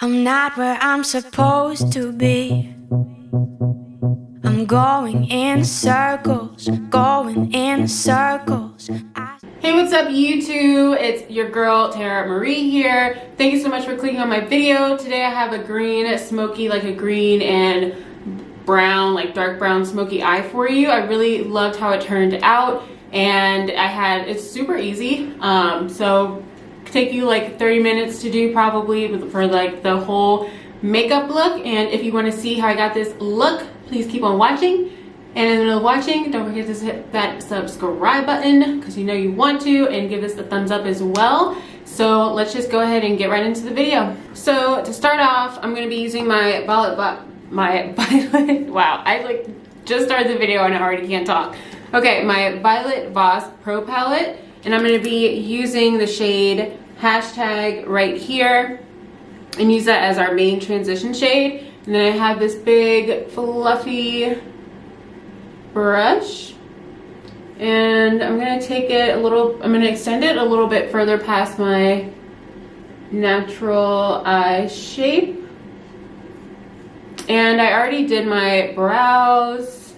I'm not where I'm supposed to be. I'm going in circles, going in circles. Hey, what's up YouTube? It's your girl Tara Marie here. Thank you so much for clicking on my video. Today I have a green smoky, like a green and brown, like dark brown smoky eye for you. I really loved how it turned out, and it's super easy. So take you like 30 minutes to do probably for like the whole makeup look. And if you want to see how I got this look, please keep on watching. And in the middle of watching, don't forget to hit that subscribe button because you know you want to, and give this a thumbs up as well. So let's just go ahead and get right into the video. So to start off, I'm going to be using my Violet, wow, I like just started the video and I already can't talk. Okay, my Violet Voss Pro Palette, and I'm going to be using the shade hashtag right here and use that as our main transition shade. And then I have this big fluffy brush, and I'm gonna take it I'm gonna extend it a little bit further past my natural eye shape. And I already did my brows,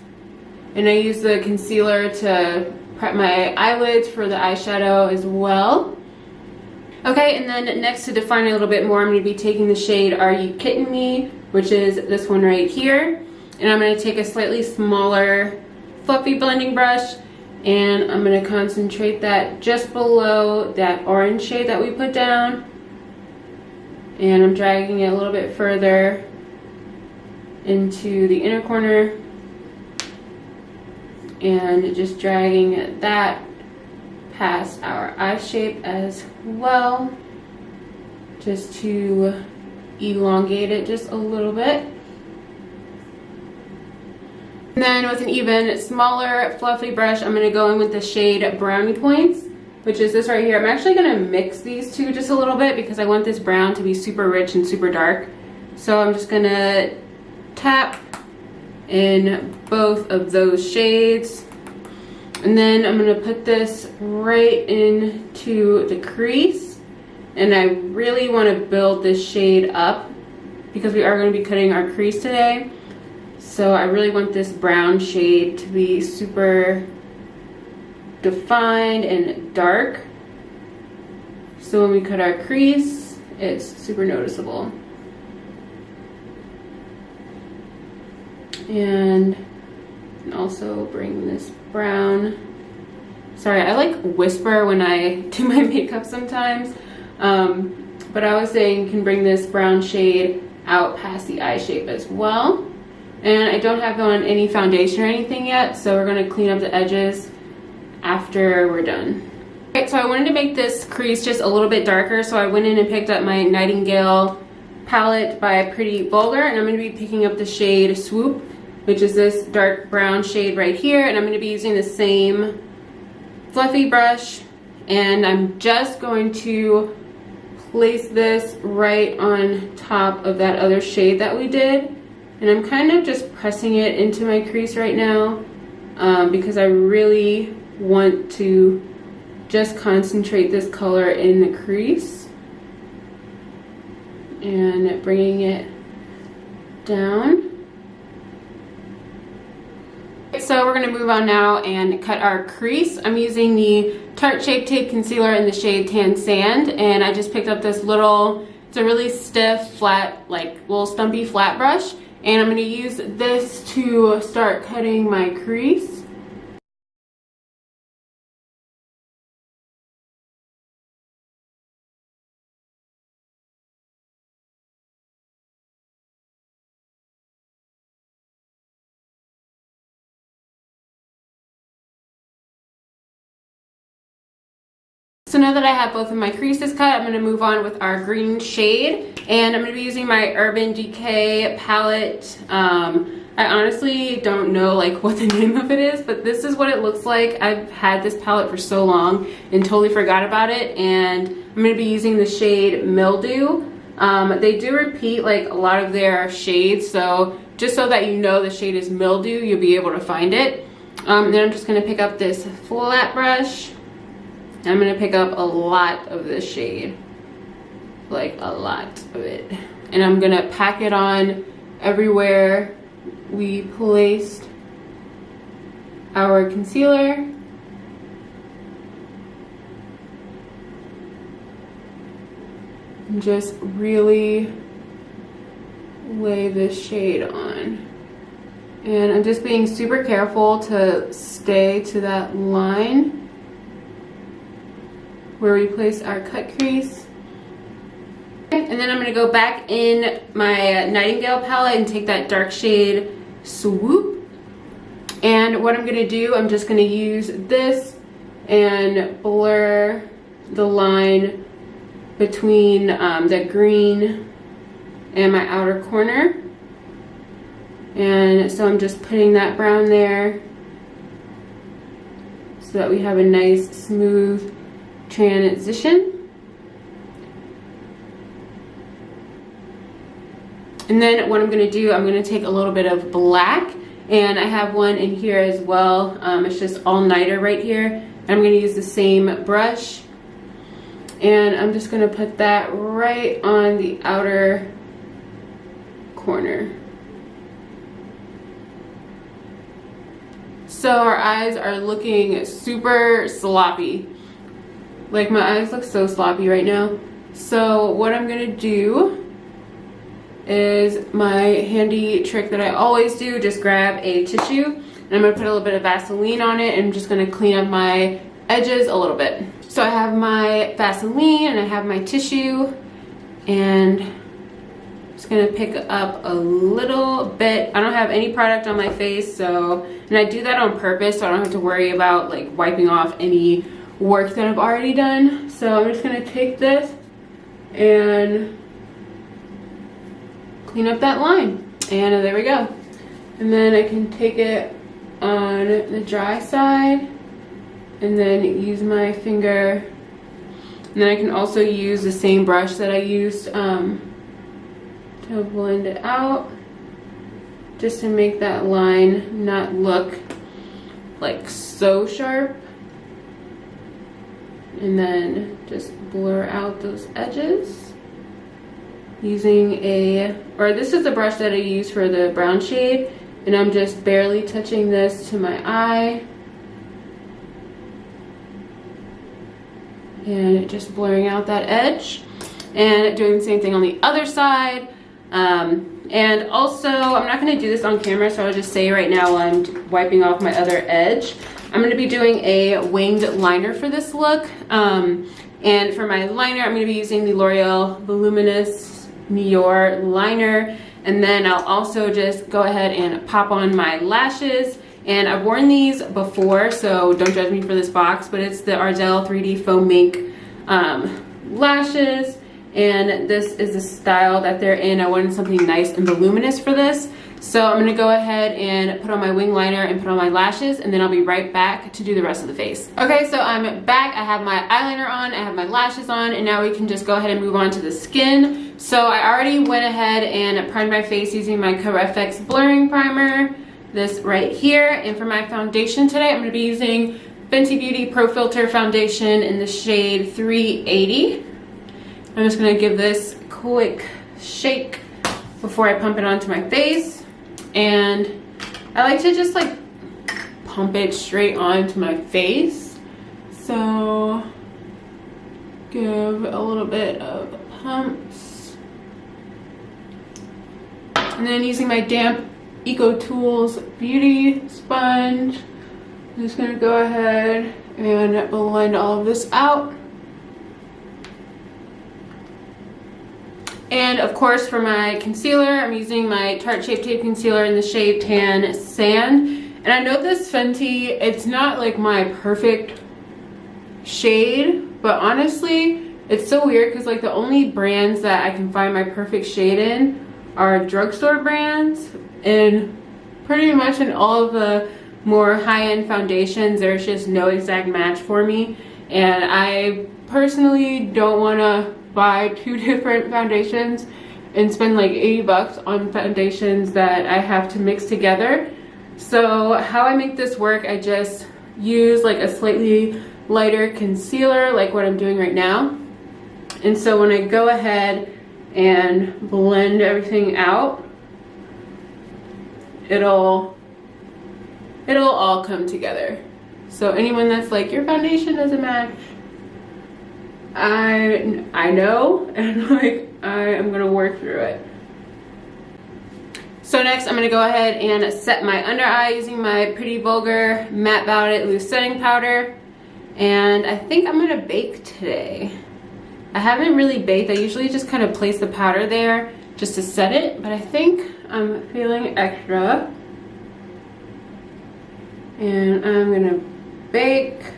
and I use the concealer to prep my eyelids for the eyeshadow as well. Okay, and then next, to define it a little bit more, I'm going to be taking the shade Are You Kidding Me, which is this one right here. And I'm going to take a slightly smaller fluffy blending brush, and I'm going to concentrate that just below that orange shade that we put down. And I'm dragging it a little bit further into the inner corner, and just dragging that past our eye shape as well, just to elongate it just a little bit. And then with an even smaller fluffy brush, I'm going to go in with the shade Brownie Points, which is this right here. I'm actually going to mix these two just a little bit because I want this brown to be super rich and super dark. So I'm just going to tap in both of those shades. And then I'm going to put this right into the crease. And I really want to build this shade up because we are going to be cutting our crease today. So I really want this brown shade to be super defined and dark, so when we cut our crease, it's super noticeable. And also bring this brown. Sorry, I like whisper when I do my makeup sometimes. But I was saying you can bring this brown shade out past the eye shape as well. And I don't have on any foundation or anything yet, so we're going to clean up the edges after we're done. Okay, so I wanted to make this crease just a little bit darker, so I went in and picked up my Nightingale palette by Pretty Vulgar, and I'm going to be picking up the shade Swoop, which is this dark brown shade right here, and I'm going to be using the same fluffy brush, and I'm just going to place this right on top of that other shade that we did. And I'm kind of just pressing it into my crease right now because I really want to just concentrate this color in the crease and bringing it down. So we're going to move on now and cut our crease. I'm using the Tarte Shape Tape Concealer in the shade Tan Sand, and I just picked up this it's a really stiff, flat, like little stumpy flat brush. And I'm going to use this to start cutting my crease. So now that I have both of my creases cut, I'm going to move on with our green shade, and I'm going to be using my Urban Decay palette. I honestly don't know like what the name of it is, but this is what it looks like. I've had this palette for so long and totally forgot about it, and I'm going to be using the shade Mildew. They do repeat like a lot of their shades, so just so that you know the shade is Mildew, you'll be able to find it. Then I'm just going to pick up this flat brush. I'm going to pick up a lot of this shade. like a lot of it. And I'm gonna pack it on everywhere we placed our concealer. And just really lay this shade on. And I'm just being super careful to stay to that line where we place our cut crease. And then I'm gonna go back in my Nightingale palette and take that dark shade Swoop. And what I'm gonna do, I'm just gonna use this and blur the line between the green and my outer corner. And so I'm just putting that brown there so that we have a nice smooth transition. And then what I'm gonna do, I'm gonna take a little bit of black, and I have one in here as well. It's just all nighter right here. I'm gonna use the same brush, and I'm just gonna put that right on the outer corner. So our eyes are looking super sloppy. Like, my eyes look so sloppy right now. So what I'm gonna do is my handy trick that I always do, just grab a tissue and I'm gonna put a little bit of Vaseline on it, and I'm just gonna clean up my edges a little bit. So I have my Vaseline and I have my tissue, and I'm just gonna pick up a little bit. I don't have any product on my face, so, and I do that on purpose so I don't have to worry about like wiping off any work that I've already done. So I'm just gonna take this and clean up that line, and there we go. And then I can take it on the dry side and then use my finger, and then I can also use the same brush that I used to blend it out, just to make that line not look like so sharp, and then just blur out those edges using this is the brush that I use for the brown shade, and I'm just barely touching this to my eye and just blurring out that edge, and doing the same thing on the other side. And also, I'm not going to do this on camera, so I'll just say right now while I'm wiping off my other edge, I'm going to be doing a winged liner for this look. And for my liner, I'm going to be using the L'Oreal Voluminous Nior liner, and then I'll also just go ahead and pop on my lashes. And I've worn these before, so don't judge me for this box, but it's the Ardell 3D Faux Mink lashes, and this is the style that they're in. I wanted something nice and voluminous for this, so I'm gonna go ahead and put on my wing liner and put on my lashes, and then I'll be right back to do the rest of the face. Okay, so I'm back. I have my eyeliner on, I have my lashes on, and now we can just go ahead and move on to the skin. So I already went ahead and primed my face using my CoverFX blurring primer, this right here. And for my foundation today, I'm gonna be using Fenty Beauty Pro Filter foundation in the shade 380. I'm just gonna give this a quick shake before I pump it onto my face. And I like to just like pump it straight onto my face. So give a little bit of pumps. And then using my damp Eco Tools Beauty Sponge, I'm just gonna go ahead and blend all of this out. And of course, for my concealer, I'm using my Tarte Shape Tape Concealer in the shade Tan Sand. And I know this Fenty, it's not like my perfect shade, but honestly, it's so weird because like the only brands that I can find my perfect shade in are drugstore brands, and pretty much in all of the more high-end foundations, there's just no exact match for me. And I personally don't want to buy 2 different foundations and spend like 80 bucks on foundations that I have to mix together. So how I make this work, I just use like a slightly lighter concealer, like what I'm doing right now. And so when I go ahead and blend everything out, it'll all come together. So anyone that's like, your foundation doesn't match, I know, and like I am gonna work through it. So next I'm gonna go ahead and set my under eye using my Pretty Vulgar Matte About It Loose Setting Powder. And I think I'm gonna bake today. I haven't really baked. I usually just kind of place the powder there just to set it, but I think I'm feeling extra. And I'm gonna bake.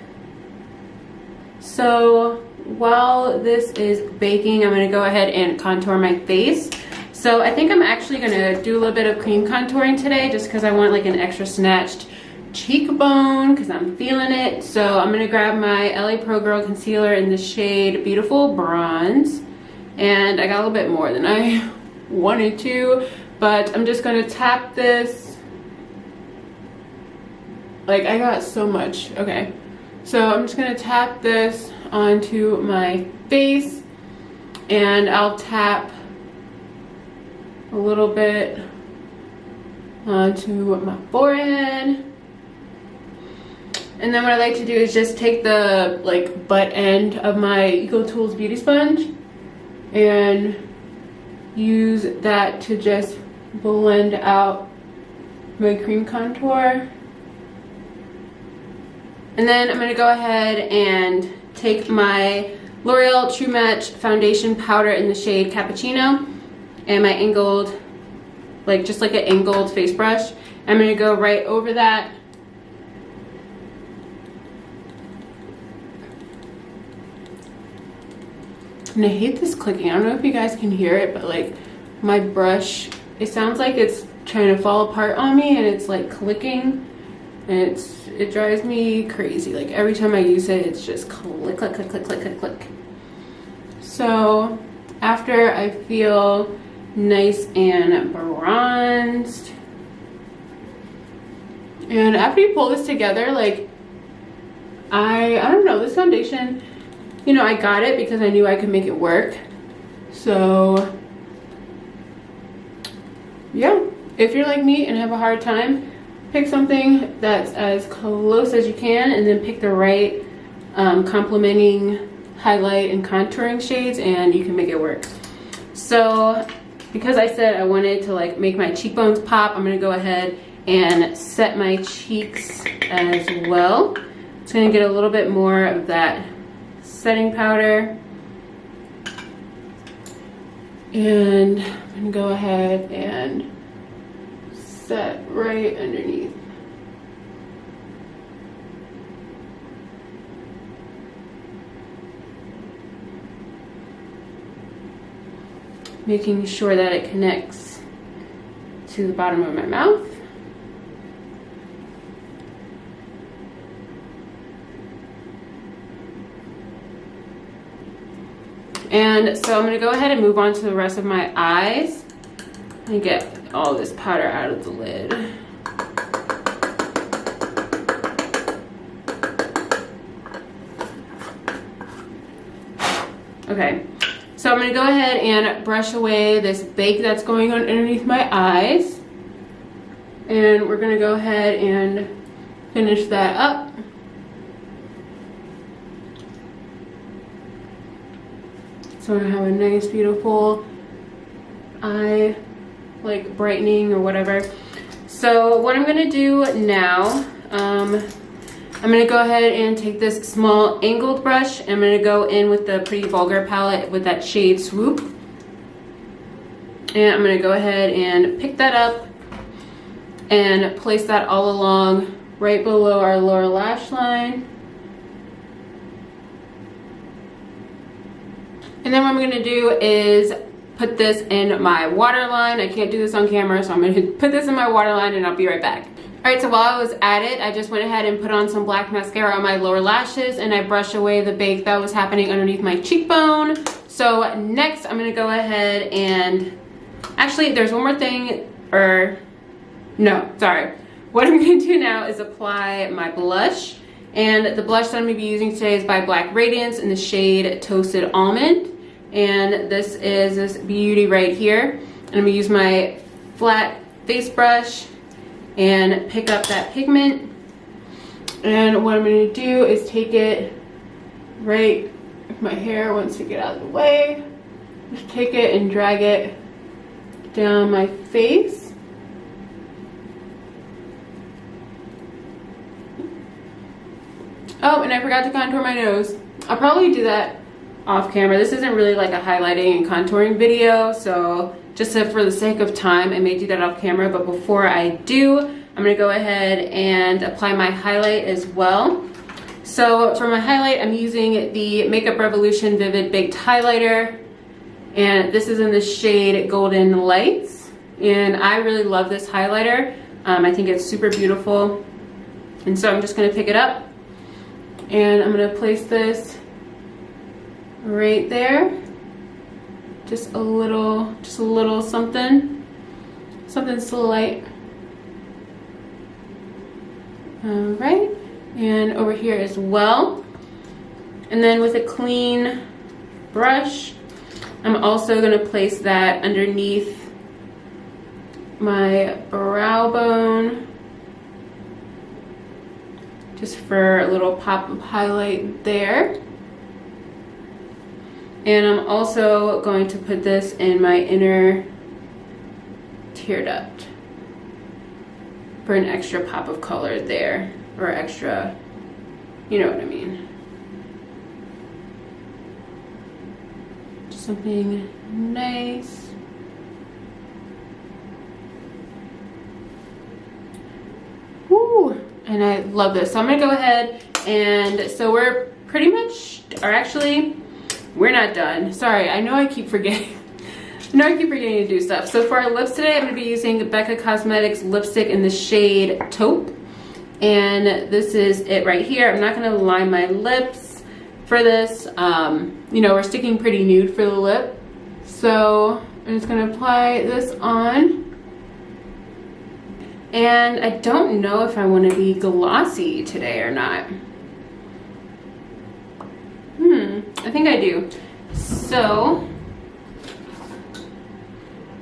So while this is baking, I'm gonna go ahead and contour my face. So I think I'm actually gonna do a little bit of cream contouring today just because I want like an extra snatched cheekbone because I'm feeling it. So I'm gonna grab my LA Pro Girl concealer in the shade Beautiful Bronze. And I got a little bit more than I wanted to, but I'm just gonna tap this. Like I got so much. Okay. So I'm just gonna tap this onto my face, and I'll tap a little bit onto my forehead. And then what I like to do is just take the like butt end of my Eco Tools beauty sponge and use that to just blend out my cream contour. And then I'm gonna go ahead and take my L'Oreal True Match foundation powder in the shade Cappuccino and my angled, like just like an angled face brush. I'm gonna go right over that. And I hate this clicking. I don't know if you guys can hear it, but like my brush, it sounds like it's trying to fall apart on me, and it's like clicking, and it drives me crazy. Like every time I use it, it's just click, click, click, click, click, click, click. So after I feel nice and bronzed, and after you pull this together, like I don't know, this foundation, you know, I got it because I knew I could make it work. So yeah, if you're like me and have a hard time, pick something that's as close as you can, and then pick the right complementing highlight and contouring shades, and you can make it work. So because I said I wanted to like make my cheekbones pop, I'm gonna go ahead and set my cheeks as well. It's gonna get a little bit more of that setting powder, and I'm gonna go ahead and set right underneath. Making sure that it connects to the bottom of my mouth. And so I'm gonna go ahead and move on to the rest of my eyes and get all this powder out of the lid. Okay, so I'm gonna go ahead and brush away this bake that's going on underneath my eyes. And we're gonna go ahead and finish that up. So I have a nice, beautiful eye, like brightening or whatever. So what I'm gonna do now, I'm gonna go ahead and take this small angled brush, and I'm gonna go in with the Pretty Vulgar palette with that shade Swoop. And I'm gonna go ahead and pick that up and place that all along right below our lower lash line. And then what I'm gonna do is put this in my waterline. I can't do this on camera, so I'm gonna put this in my waterline and I'll be right back. All right, so while I was at it, I just went ahead and put on some black mascara on my lower lashes, and I brushed away the bake that was happening underneath my cheekbone. So next I'm gonna go ahead and, actually there's one more thing, or no, sorry. What I'm gonna do now is apply my blush. And the blush that I'm gonna be using today is by Black Radiance in the shade Toasted Almond. And this is this beauty right here. And I'm gonna use my flat face brush and pick up that pigment. And what I'm gonna do is take it right, if my hair wants to get out of the way, just take it and drag it down my face. Oh, and I forgot to contour my nose. I'll probably do that off camera. This isn't really like a highlighting and contouring video, so just for the sake of time, I may do that off camera. But before I do, I'm gonna go ahead and apply my highlight as well. So for my highlight, I'm using the Makeup Revolution Vivid Baked Highlighter, and this is in the shade Golden Lights. And I really love this highlighter. I think it's super beautiful. And so I'm just gonna pick it up, and I'm gonna place this right there. Just a little something slight. All right, and over here as well. And then with a clean brush, I'm also gonna place that underneath my brow bone, just for a little pop of highlight there. And I'm also going to put this in my inner tear duct for an extra pop of color there, or extra, you know what I mean. Just something nice. Woo! And I love this. So I'm gonna go ahead, and so we're pretty much, or actually, we're not done. Sorry, I know I keep forgetting. To do stuff. So for our lips today, I'm going to be using Becca Cosmetics lipstick in the shade Taupe. And this is it right here. I'm not going to line my lips for this. You know, we're sticking pretty nude for the lip. So I'm just going to apply this on. And I don't know if I want to be glossy today or not. I think I do. So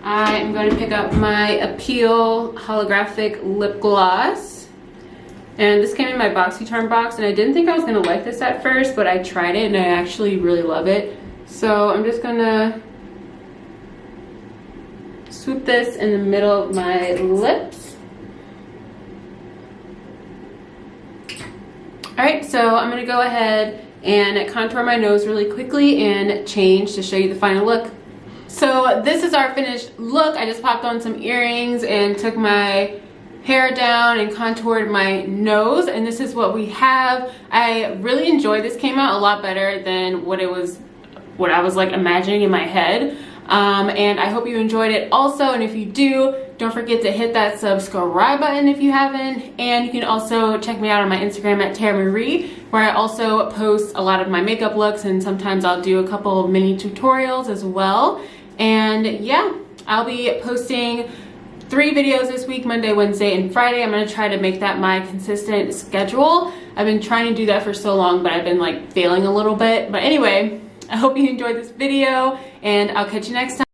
I am going to pick up my Appeal holographic lip gloss, and this came in my BoxyCharm box, and I didn't think I was going to like this at first, but I tried it and I actually really love it. So I'm just going to swoop this in the middle of my lips. Alright, so I'm going to go ahead and contour my nose really quickly and change to show you the final look. So this is our finished look. I just popped on some earrings and took my hair down and contoured my nose, and this is what we have. I really enjoyed this. Came out a lot better than what I was like imagining in my head. And I hope you enjoyed it also, and if you do, don't forget to hit that subscribe button if you haven't. And you can also check me out on my Instagram at Tara Marie, where I also post a lot of my makeup looks, and sometimes I'll do a couple of mini tutorials as well. And yeah, I'll be posting 3 videos this week, Monday, Wednesday, and Friday. I'm gonna try to make that my consistent schedule. I've been trying to do that for so long, but I've been like failing a little bit. But anyway, I hope you enjoyed this video, and I'll catch you next time.